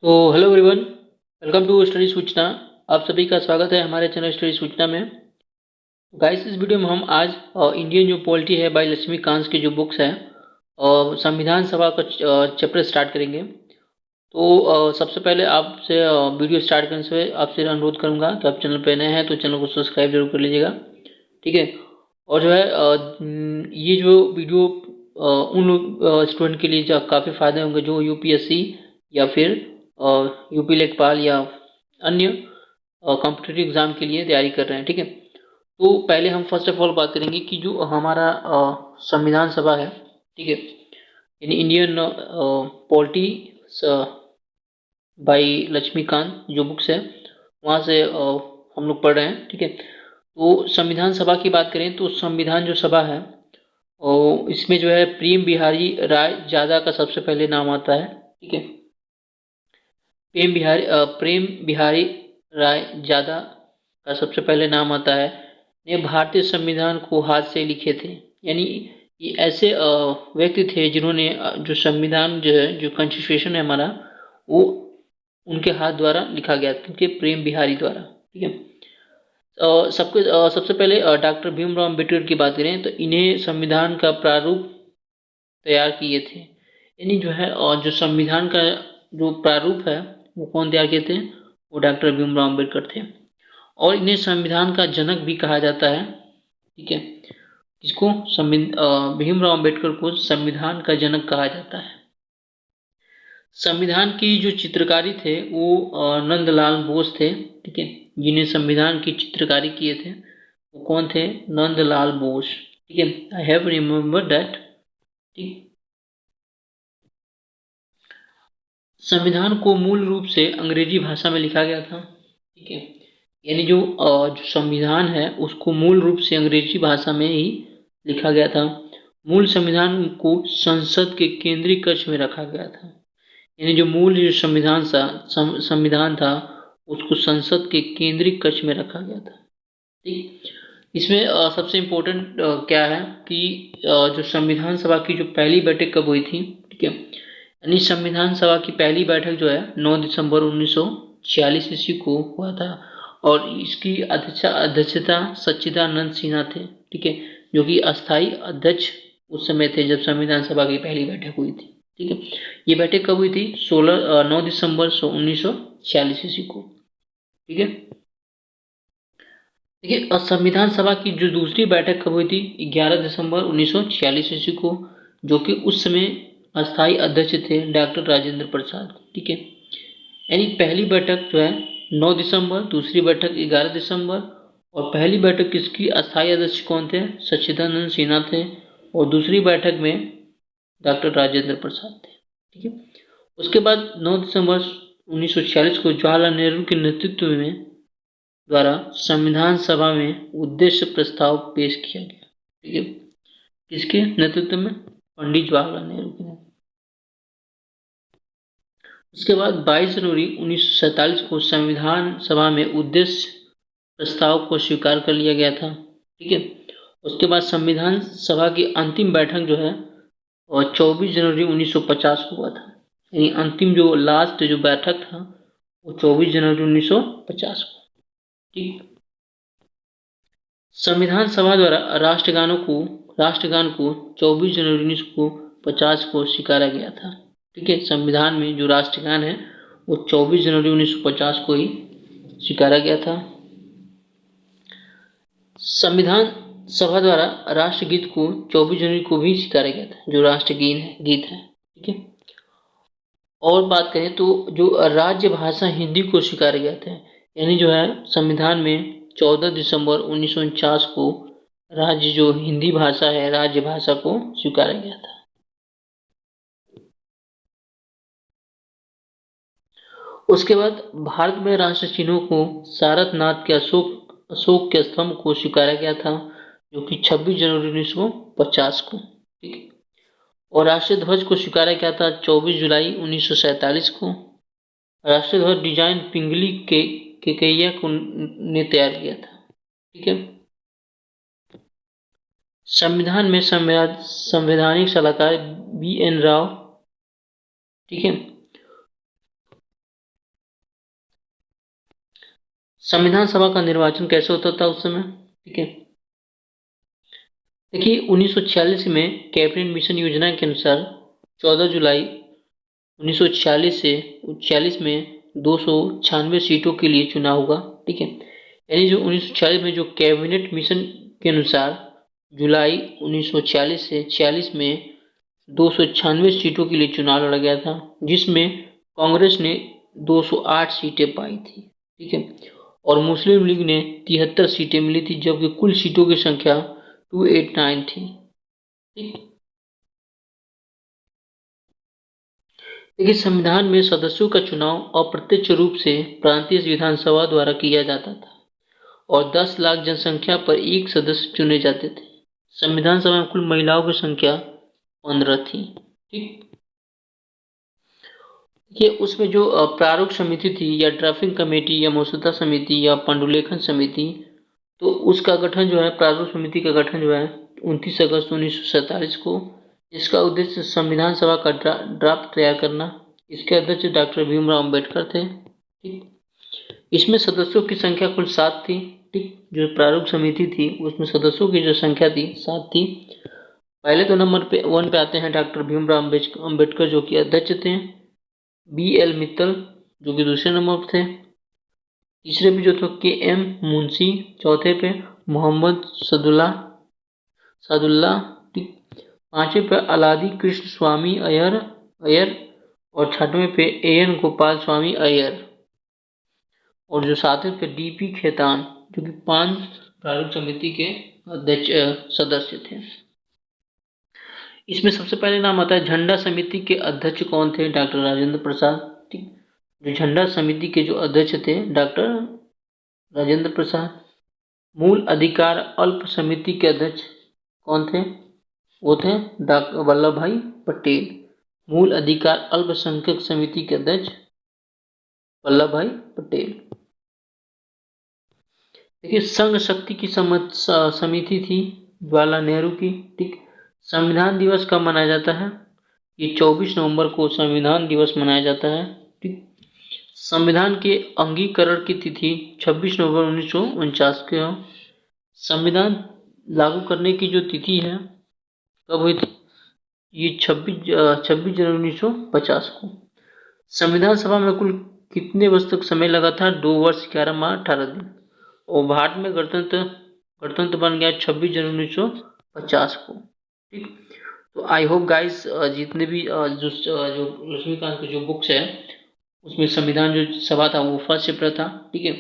तो hello everyone, welcome to study Suchna. आप सभी का स्वागत है हमारे चैनल स्टडी सूचना में। गाइस, इस वीडियो में हम आज इंडियन जो पॉलिटी है बाय लक्ष्मीकांत की जो बुक्स है और संविधान सभा का चैप्टर स्टार्ट करेंगे। तो सबसे पहले आपसे वीडियो स्टार्ट करने से आपसे अनुरोध करूंगा कि आप चैनल पे नए हैं तो चैनल को सब्सक्राइब जरूर कर लीजिएगा, ठीक है। और जो है ये जो वीडियो उन लोग स्टूडेंट के लिए जो काफ़ी फ़ायदे होंगे जो यूपीएससी या फिर यूपी लेखपाल या अन्य कॉम्पिटिटिव एग्जाम के लिए तैयारी कर रहे हैं, ठीक है। तो पहले हम फर्स्ट ऑफ ऑल बात करेंगे कि जो हमारा संविधान सभा है, ठीक है, यानी इंडियन पॉलिटी बाई लक्ष्मीकांत जो बुक्स है वहाँ से हम लोग पढ़ रहे हैं, ठीक है। तो संविधान सभा की बात करें तो संविधान जो सभा है और इसमें जो है प्रेम बिहारी राय ज्यादा का सबसे पहले नाम आता है, ठीक है। प्रेम बिहारी राय ज्यादा का सबसे पहले नाम आता है। ने भारतीय संविधान को हाथ से लिखे थे, यानी ये ऐसे व्यक्ति थे जिन्होंने जो संविधान जो है जो कॉन्स्टिट्यूशन है हमारा वो उनके हाथ द्वारा लिखा गया था, उनके प्रेम बिहारी द्वारा, ठीक है। सबसे पहले डॉक्टर भीमराव अम्बेडकर की बात करें तो इन्हें संविधान का प्रारूप तैयार किए थे, यानी जो है और जो संविधान का जो प्रारूप है वो कौन तैयार किए थे, वो डॉक्टर भीमराव अम्बेडकर थे। और इन्हें संविधान का जनक भी कहा जाता है, ठीक है। इसको भीमराव अम्बेडकर को संविधान का जनक कहा जाता है। संविधान की जो चित्रकारी थे वो नंदलाल बोस थे, ठीक है। जिन्हें संविधान की चित्रकारी किए थे वो कौन थे, नंदलाल बोस, ठीक है। आई हैव रिमेम्बर दैट, ठीक। संविधान को मूल रूप से अंग्रेजी भाषा में लिखा गया था, ठीक है। यानी जो संविधान है उसको मूल रूप से अंग्रेजी भाषा में ही लिखा गया था। मूल संविधान को संसद के केंद्रीय कक्ष में रखा गया था, यानी जो मूल जो संविधान था उसको संसद के केंद्रीय कक्ष में रखा गया था, ठीक। इसमें सबसे इम्पोर्टेंट क्या है कि जो संविधान सभा की जो पहली बैठक कब हुई थी, ठीक है। यानी संविधान सभा की पहली बैठक जो है 9 दिसंबर 1946 ईस्वी को हुआ था और इसकी अध्यक्षता सच्चिदानंद सिन्हा थे, ठीक है, जो कि अस्थाई अध्यक्ष उस समय थे जब संविधान सभा की पहली बैठक हुई थी, ठीक है। ये बैठक कब हुई थी, 9 दिसंबर 1946 ईस्वी को, ठीक है। देखिए, संविधान सभा की जो दूसरी बैठक कब हुई थी, 11 दिसंबर 1946 ईस्वी को, जो कि उस समय अस्थाई अध्यक्ष थे डॉक्टर राजेंद्र प्रसाद, ठीक है। यानी पहली बैठक जो है 9 दिसंबर, दूसरी बैठक 11 दिसंबर और पहली बैठक किसकी, अस्थाई अध्यक्ष कौन थे, सच्चिदानंद सिन्हा थे और दूसरी बैठक में डॉक्टर राजेंद्र प्रसाद थे, ठीक है। उसके बाद 9 दिसंबर 1946 को जवाहरलाल नेहरू के नेतृत्व में द्वारा संविधान सभा में उद्देश्य प्रस्ताव पेश किया गया, ठीक है। किसके नेतृत्व में, पंडित जवाहरलाल नेहरू के नेतृत्व। उसके बाद 22 जनवरी 1947 को संविधान सभा में उद्देश्य प्रस्ताव को स्वीकार कर लिया गया था, ठीक है। उसके बाद संविधान सभा की अंतिम बैठक जो है और 24 जनवरी 1950 को हुआ था, यानी अंतिम जो लास्ट जो बैठक था वो 24 जनवरी 1950 को, ठीक। संविधान सभा द्वारा राष्ट्रगान को 24 जनवरी 1950 को स्वीकारा गया था, ठीक है। संविधान में जो राष्ट्रगान है वो 24 जनवरी 1950 को ही स्वीकारा गया था। संविधान सभा द्वारा राष्ट्रगीत को 24 जनवरी को भी स्वीकारा गया था, जो गीत है, ठीक है। और बात करें तो जो राज्य भाषा हिंदी को स्वीकारा गया था, यानी जो है संविधान में 14 दिसंबर 1949 को राज्य जो हिंदी भाषा है राज्य भाषा को स्वीकारा गया था। उसके बाद भारत में राष्ट्र चिन्हों को सारनाथ के अशोक के स्तंभ को स्वीकारा गया था, जो कि 26 जनवरी 1950 को, ठीक है। और राष्ट्रीय ध्वज को स्वीकारा गया था 24 जुलाई 1947 को। राष्ट्रीय ध्वज डिजाइन पिंगली के केकैया को ने तैयार किया था, ठीक है। संविधान में संवैधानिक सलाहकार BN राव, ठीक है, संविधान सभा का निर्वाचन कैसे होता था उस समय, ठीक है। देखिए 1946 में कैबिनेट मिशन योजना के अनुसार 14 जुलाई 1946 से 46 में 296 सीटों के लिए चुनाव हुआ, ठीक है। यानी जो 1946 में जो कैबिनेट मिशन के अनुसार जुलाई 1946 से 46 में 296 सीटों के लिए चुनाव लड़ा गया था, जिसमें कांग्रेस ने 208 सीटें पाई थी, ठीक है। और मुस्लिम लीग ने 73 सीटें मिली थी, जबकि कुल सीटों की संख्या 289 थी, ठीक। देखिए संविधान में सदस्यों का चुनाव अप्रत्यक्ष रूप से प्रांतीय विधानसभा द्वारा किया जाता था और 10 लाख जनसंख्या पर एक सदस्य चुने जाते थे। संविधान सभा में कुल महिलाओं की संख्या 15 थी, ठीक। ये उसमें जो प्रारूप समिति थी या ड्राफ्टिंग कमेटी या मसौदा समिति या पांडुलेखन समिति, तो उसका गठन जो है, प्रारूप समिति का गठन जो है 29 अगस्त 1947 को। इसका उद्देश्य संविधान सभा का ड्राफ्ट तैयार करना। इसके अध्यक्ष डॉक्टर भीमराव अम्बेडकर थे, ठीक। इसमें सदस्यों की संख्या कुल 7 थी, ठीक। जो प्रारूप समिति थी उसमें सदस्यों की जो संख्या थी 7 थी। पहले तो नंबर पे 1 पे आते हैं डॉक्टर भीमराव अम्बेडकर जो कि अध्यक्ष थे, BL मित्तल जो कि दूसरे नंबर पर थे, तीसरे पे जो थे KM मुंशी, चौथे पे मोहम्मद सादुल्ला, पांचवें पे अलादी कृष्ण स्वामी अय्यर और छठवें पे AN गोपाल स्वामी अय्यर और जो सातवें पे DP खेतान जो कि 5 प्रारूप समिति के अध्यक्ष सदस्य थे। इसमें सबसे पहले नाम आता है झंडा समिति के अध्यक्ष कौन थे, डॉक्टर राजेंद्र प्रसाद, ठीक। जो झंडा समिति के जो अध्यक्ष थे डॉक्टर राजेंद्र प्रसाद। मूल अधिकार अल्प समिति के अध्यक्ष कौन थे, वो थे डॉक्टर वल्लभ भाई पटेल। मूल अधिकार अल्पसंख्यक समिति के अध्यक्ष वल्लभ भाई पटेल। देखिए संघ शक्ति की समिति थी जवाहरलाल नेहरू की, ठीक। संविधान दिवस कब मनाया जाता है, ये 24 नवंबर को संविधान दिवस मनाया जाता है, ठीक। संविधान के अंगीकरण की तिथि 26 नवंबर 1949 को। संविधान लागू करने की जो तिथि है कब हुई थी, ये 26 जनवरी 1950 को। संविधान सभा में कुल कितने वर्ष तक समय लगा था, 2 वर्ष 11 माह 18 दिन। और भारत में गणतंत्र बन गया 26 जनवरी 1950 को, ठीक। तो आई होप गाइस जितने भी जो लक्ष्मीकांत की जो बुक्स है उसमें संविधान जो सभा था वो फर्स्ट चैप्टर था, ठीक है।